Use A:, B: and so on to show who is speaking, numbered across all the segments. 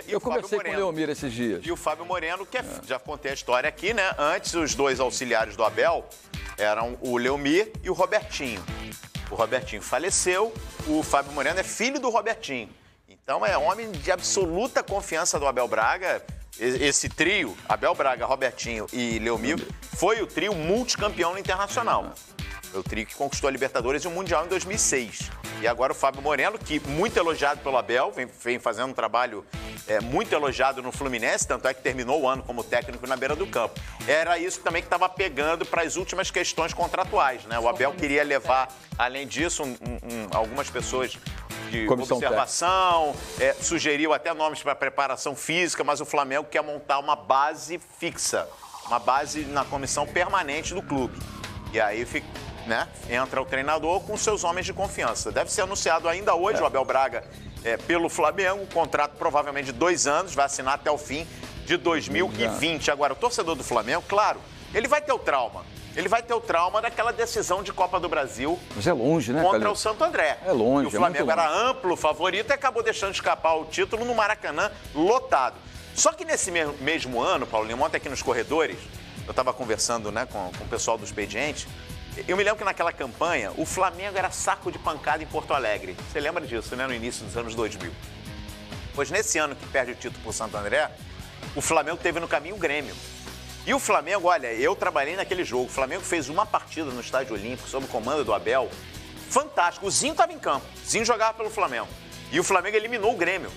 A: Eu conversei com o Leomir esses dias.
B: E o Fábio Moreno, que já contei a história aqui, né? Antes, os dois auxiliares do Abel eram o Leomir e o Robertinho. O Robertinho faleceu, o Fábio Moreno é filho do Robertinho. Então, é homem de absoluta confiança do Abel Braga. Esse trio, Abel Braga, Robertinho e Leomir, foi o trio multicampeão no Internacional. Foi o trio que conquistou a Libertadores e o Mundial em 2006. E agora o Fábio Moreno, que muito elogiado pelo Abel, vem fazendo um trabalho muito elogiado no Fluminense, tanto é que terminou o ano como técnico na beira do campo. Era isso também que estava pegando para as últimas questões contratuais, né? O Abel queria levar, além disso, algumas pessoas de comissão observação, sugeriu até nomes para preparação física, mas o Flamengo quer montar uma base fixa, uma base na comissão permanente do clube. E aí entra o treinador com seus homens de confiança. Deve ser anunciado ainda hoje o Abel Braga pelo Flamengo, um contrato provavelmente de 2 anos, vai assinar até o fim de 2020. Agora, o torcedor do Flamengo, claro, ele vai ter o trauma. Ele vai ter o trauma daquela decisão de Copa do Brasil.
A: Mas é longe, né,
B: contra o Santo André.
A: É longe,
B: o Flamengo era amplo favorito e acabou deixando escapar o título no Maracanã lotado. Só que nesse mesmo ano, Paulinho, ontem aqui nos corredores, eu estava conversando com o pessoal do Expediente, eu me lembro que naquela campanha o Flamengo era saco de pancada em Porto Alegre. Você lembra disso, né? No início dos anos 2000. Pois nesse ano que perde o título para o Santo André, o Flamengo teve no caminho o Grêmio. E o Flamengo, olha, eu trabalhei naquele jogo. O Flamengo fez uma partida no Estádio Olímpico, sob o comando do Abel, fantástico. O Zinho estava em campo. O Zinho jogava pelo Flamengo. E o Flamengo eliminou o Grêmio.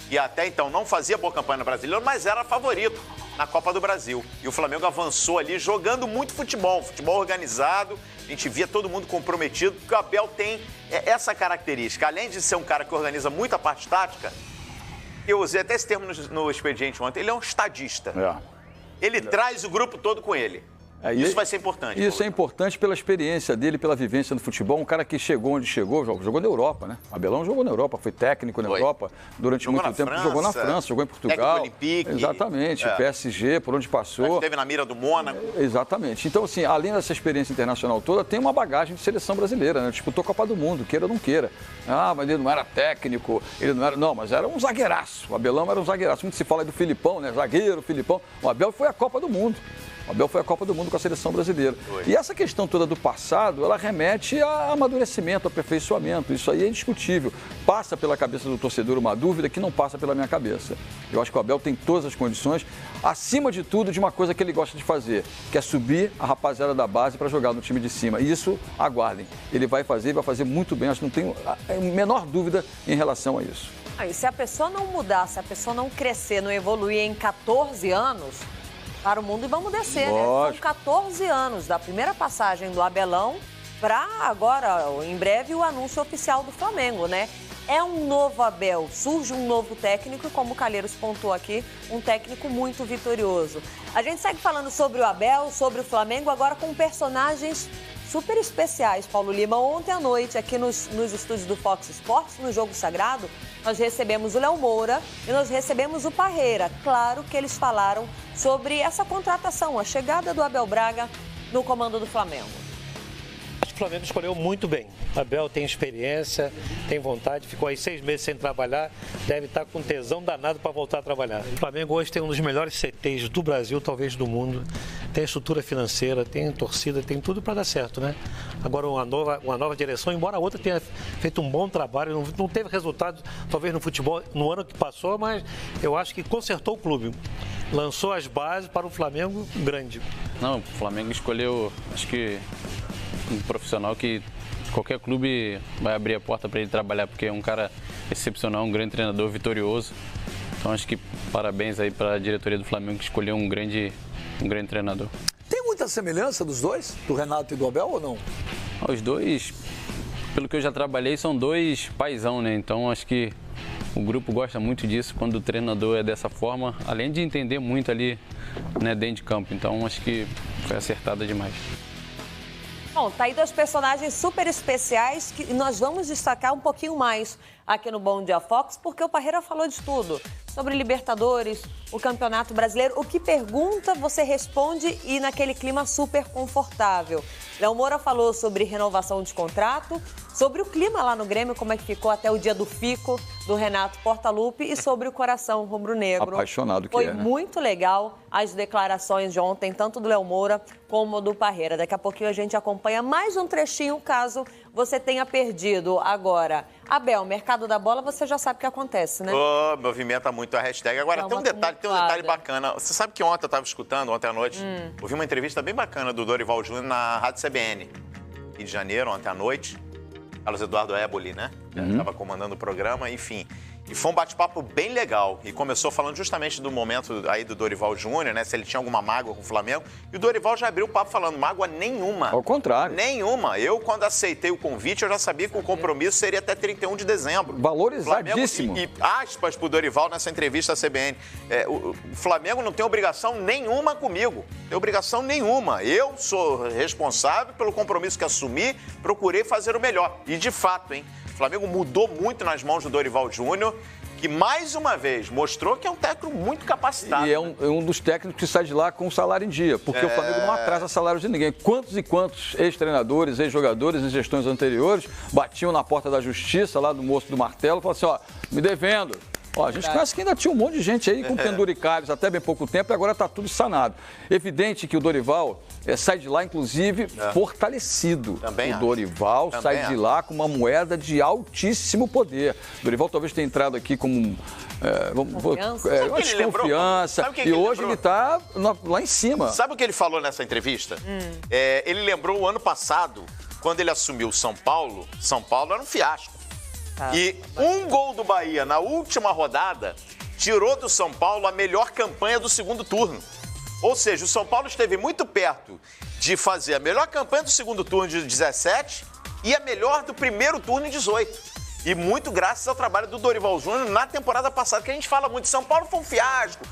B: E até então não fazia boa campanha no Brasileiro, mas era favorito na Copa do Brasil. E o Flamengo avançou ali jogando muito futebol organizado. A gente via todo mundo comprometido, porque o Abel tem essa característica. Além de ser um cara que organiza muito a parte tática, eu usei até esse termo no Expediente ontem, ele é um estadista. Ele traz o grupo todo com ele. Isso vai ser importante.
A: Isso é importante pela experiência dele, pela vivência no futebol. Um cara que chegou onde chegou, jogou na Europa, né? Abelão jogou na Europa, foi técnico na Europa durante muito tempo. Jogou na França, jogou em Portugal.
B: Olympique.
A: Exatamente, PSG, por onde passou.
B: Esteve na mira do Mônaco.
A: Exatamente. Então, assim, além dessa experiência internacional toda, tem uma bagagem de seleção brasileira, né? Disputou a Copa do Mundo, queira ou não queira. Mas ele não era técnico, ele não era... Não, mas era um zagueiraço. O Abelão era um zagueiraço. Muito se fala do Filipão, né? Zagueiro, Filipão. O Abel foi a Copa do Mundo. O Abel foi a Copa do Mundo com a seleção brasileira. E essa questão toda do passado, ela remete a amadurecimento, aperfeiçoamento. Isso aí é indiscutível. Passa pela cabeça do torcedor uma dúvida que não passa pela minha cabeça. Eu acho que o Abel tem todas as condições, acima de tudo, de uma coisa que ele gosta de fazer, que é subir a rapaziada da base para jogar no time de cima. E isso, aguardem. Ele vai fazer muito bem. Acho que não tenho a menor dúvida em relação a isso.
C: E se a pessoa não mudar, se a pessoa não crescer, não evoluir em 14 anos... para o mundo e vamos descer, né? São 14 anos da primeira passagem do Abelão para agora, em breve, o anúncio oficial do Flamengo, né? É um novo Abel, surge um novo técnico e, como o Calheiros pontuou aqui, um técnico muito vitorioso. A gente segue falando sobre o Abel, sobre o Flamengo, agora com personagens super especiais, Paulo Lima. Ontem à noite, aqui nos estúdios do Fox Sports, no Jogo Sagrado, nós recebemos o Léo Moura e nós recebemos o Parreira. Claro que eles falaram sobre essa contratação, a chegada do Abel Braga no comando do Flamengo.
D: Acho que o Flamengo escolheu muito bem. Abel tem experiência, tem vontade, ficou aí 6 meses sem trabalhar, deve estar com tesão danado para voltar a trabalhar. O Flamengo hoje tem um dos melhores CTs do Brasil, talvez do mundo. Tem estrutura financeira, tem torcida, tem tudo para dar certo, né? Agora uma nova direção, embora a outra tenha feito um bom trabalho, não teve resultado, talvez no futebol, no ano que passou, mas eu acho que consertou o clube. Lançou as bases para o Flamengo grande.
E: Não, o Flamengo escolheu, acho que um profissional que qualquer clube vai abrir a porta para ele trabalhar, porque é um cara excepcional, um grande treinador, vitorioso. Então acho que parabéns aí para a diretoria do Flamengo que escolheu um grande treinador.
F: Tem muita semelhança dos dois, do Renato e do Abel, ou não?
E: Os dois, pelo que eu já trabalhei, são dois paizão, né? Então acho que o grupo gosta muito disso quando o treinador é dessa forma, além de entender muito ali, né, dentro de campo. Então acho que foi acertada demais.
C: Bom, tá aí 2 personagens super especiais que nós vamos destacar um pouquinho mais aqui no Bom Dia Fox, porque o Parreira falou de tudo. Sobre Libertadores, o Campeonato Brasileiro. O que pergunta, você responde e naquele clima super confortável. Léo Moura falou sobre renovação de contrato, sobre o clima lá no Grêmio, como é que ficou até o dia do fico do Renato Portaluppi e sobre o coração rubro-negro.
A: Apaixonado que
C: Foi
A: é, né?
C: muito legal as declarações de ontem, tanto do Léo Moura como do Parreira. Daqui a pouquinho a gente acompanha mais um trechinho, caso você tenha perdido. Agora, Abel, mercado da bola, você já sabe o que acontece, né?
B: Movimenta muito a hashtag. Agora, tem um detalhe bacana. Você sabe que ontem eu estava escutando, ontem à noite, ouvi uma entrevista bem bacana do Dorival Júnior na Rádio CBN, Rio de Janeiro, ontem à noite. Carlos Eduardo Éboli, né? Estava comandando o programa, enfim. E foi um bate-papo bem legal. E começou falando justamente do momento aí do Dorival Júnior, né? Se ele tinha alguma mágoa com o Flamengo. E o Dorival já abriu o papo falando, mágoa nenhuma.
A: Ao contrário.
B: Nenhuma. Eu, quando aceitei o convite, eu já sabia que o compromisso seria até 31 de dezembro.
A: Valorizadíssimo.
B: E aspas pro Dorival nessa entrevista à CBN. O Flamengo não tem obrigação nenhuma comigo. Tem obrigação nenhuma. Eu sou responsável pelo compromisso que assumi, procurei fazer o melhor. E de fato, hein? O Flamengo mudou muito nas mãos do Dorival Júnior, que mais uma vez mostrou que é um técnico muito capacitado.
A: E é um dos técnicos que sai de lá com o salário em dia, porque o Flamengo não atrasa salários de ninguém. Quantos e quantos ex-treinadores, ex-jogadores em gestões anteriores batiam na porta da justiça, lá do moço do martelo, e falavam assim, ó, me devendo. Ó, a gente conhece que ainda tinha um monte de gente aí com penduricalhos até bem pouco tempo e agora está tudo sanado. Evidente que o Dorival sai de lá, inclusive, fortalecido.
B: Também
A: o Dorival sai de lá com uma moeda de altíssimo poder. O Dorival talvez tenha entrado aqui como uma desconfiança. E hoje ele está lá em cima.
B: Sabe o que ele falou nessa entrevista? Ele lembrou o ano passado, quando ele assumiu o São Paulo era um fiasco. E um gol do Bahia na última rodada tirou do São Paulo a melhor campanha do segundo turno. Ou seja, o São Paulo esteve muito perto de fazer a melhor campanha do segundo turno de 17 e a melhor do primeiro turno em 18. E muito graças ao trabalho do Dorival Júnior na temporada passada, que a gente fala muito, São Paulo foi um fiasco.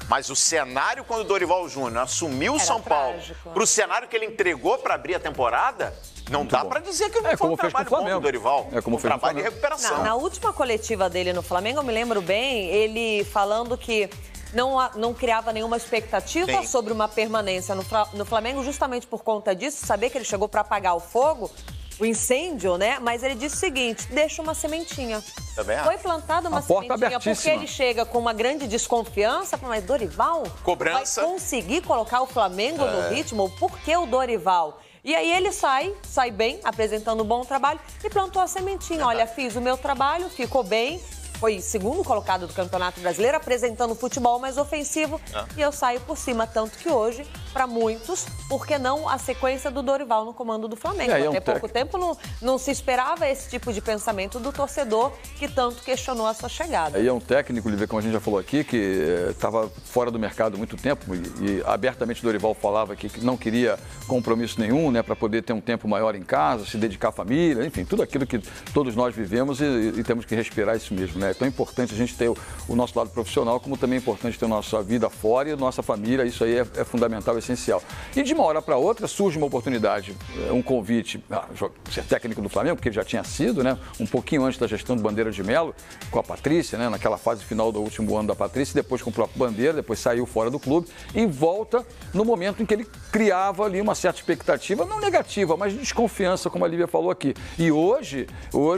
B: Mas o cenário, quando o Dorival Júnior assumiu o São Paulo, para o cenário que ele entregou para abrir a temporada, não dá para dizer que não foi um trabalho bom do Dorival.
A: Um
B: trabalho de recuperação.
C: Na última coletiva dele no Flamengo, eu me lembro bem, ele falando que não criava nenhuma expectativa sobre uma permanência no Flamengo, justamente por conta disso, saber que ele chegou para apagar o fogo, o incêndio, né? Mas ele disse o seguinte, deixa uma sementinha.
B: Também
C: foi plantada uma sementinha, porque ele chega com uma grande desconfiança, mas Dorival
B: Cobrança.
C: vai conseguir colocar o Flamengo no ritmo? Por que o Dorival? E aí ele sai bem, apresentando um bom trabalho e plantou a sementinha. Olha, fiz o meu trabalho, ficou bem. Foi segundo colocado do Campeonato Brasileiro, apresentando futebol mais ofensivo. E eu saio por cima, tanto que hoje, para muitos, por que não a sequência do Dorival no comando do Flamengo? Até pouco tempo não se esperava esse tipo de pensamento do torcedor que tanto questionou a sua chegada.
A: Aí é um técnico, Lívia, como a gente já falou aqui, que estava fora do mercado há muito tempo e abertamente o Dorival falava que não queria compromisso nenhum, né, para poder ter um tempo maior em casa, se dedicar à família, enfim, tudo aquilo que todos nós vivemos e temos que respirar isso mesmo, né? É tão importante a gente ter o nosso lado profissional, como também é importante ter a nossa vida fora e a nossa família, isso aí é fundamental, essencial. E de uma hora para outra surge uma oportunidade, um convite a ser técnico do Flamengo, porque ele já tinha sido, né, um pouquinho antes da gestão do Bandeira de Melo, com a Patrícia, né, naquela fase final do último ano da Patrícia, depois com o próprio Bandeira, depois saiu fora do clube e volta no momento em que ele criava ali uma certa expectativa, não negativa, mas de desconfiança, como a Lívia falou aqui. E hoje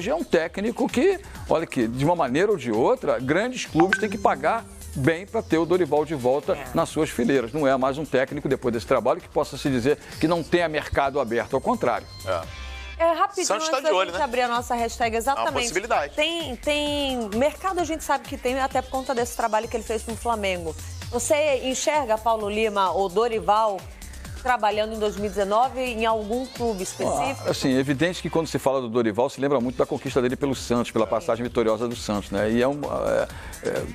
A: é um técnico que, olha que de uma maneira ou de outra, grandes clubes têm que pagar bem para ter o Dorival de volta nas suas fileiras. Não é mais um técnico, depois desse trabalho, que possa se dizer que não tenha mercado aberto, ao contrário.
C: Rapidinho, antes da gente abrir a nossa hashtag, exatamente.
B: É uma possibilidade.
C: Tem mercado, a gente sabe que tem, até por conta desse trabalho que ele fez no Flamengo. Você enxerga Paulo Lima ou Dorival trabalhando em 2019 em algum clube específico?
A: Assim, é evidente que quando se fala do Dorival, se lembra muito da conquista dele pelo Santos, pela passagem vitoriosa do Santos, né? E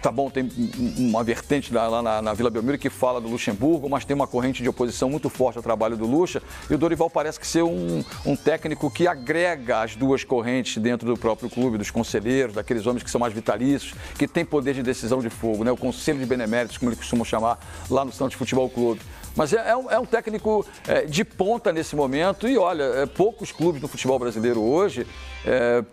A: tá bom, tem uma vertente lá na Vila Belmiro que fala do Luxemburgo, mas tem uma corrente de oposição muito forte ao trabalho do Lucha, e o Dorival parece que ser um técnico que agrega as duas correntes dentro do próprio clube, dos conselheiros, daqueles homens que são mais vitalícios, que têm poder de decisão de fogo, né? O Conselho de Beneméritos, como eles costumam chamar lá no Santos Futebol Clube. Mas é um técnico técnico de ponta nesse momento. E olha, poucos clubes no futebol brasileiro hoje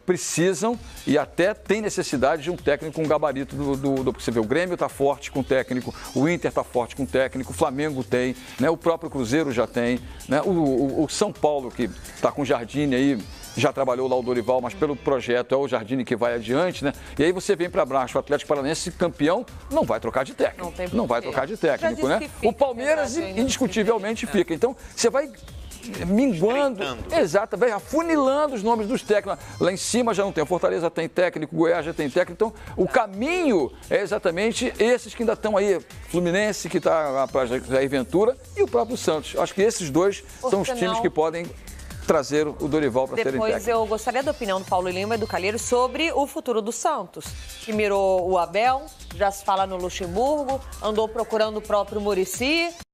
A: precisam e até tem necessidade de um técnico com gabarito porque você vê, o Grêmio está forte com técnico, o Inter está forte com técnico, o Flamengo tem, né? O próprio Cruzeiro já tem, né? O São Paulo, que está com o Jardine aí, já trabalhou lá o Dorival, mas pelo projeto é o Jardine que vai adiante, né? E aí você vem para baixo, o Atlético Paranaense campeão, não vai trocar de técnico. Não vai trocar de técnico, né? O Palmeiras indiscutivelmente fica. Então, você vai minguando, exato, vai afunilando os nomes dos técnicos. Lá em cima já não tem, o Fortaleza tem técnico, o Goiás já tem técnico. Então, o caminho é exatamente esses que ainda estão aí. Fluminense, que está para Jair Ventura, e o próprio Santos. Acho que esses dois são os times que podem trazer o Dorival para serem técnicos.
C: Depois eu gostaria da opinião do Paulo Lima e do Calheiros sobre o futuro do Santos, que mirou o Abel, já se fala no Luxemburgo, andou procurando o próprio Muricy.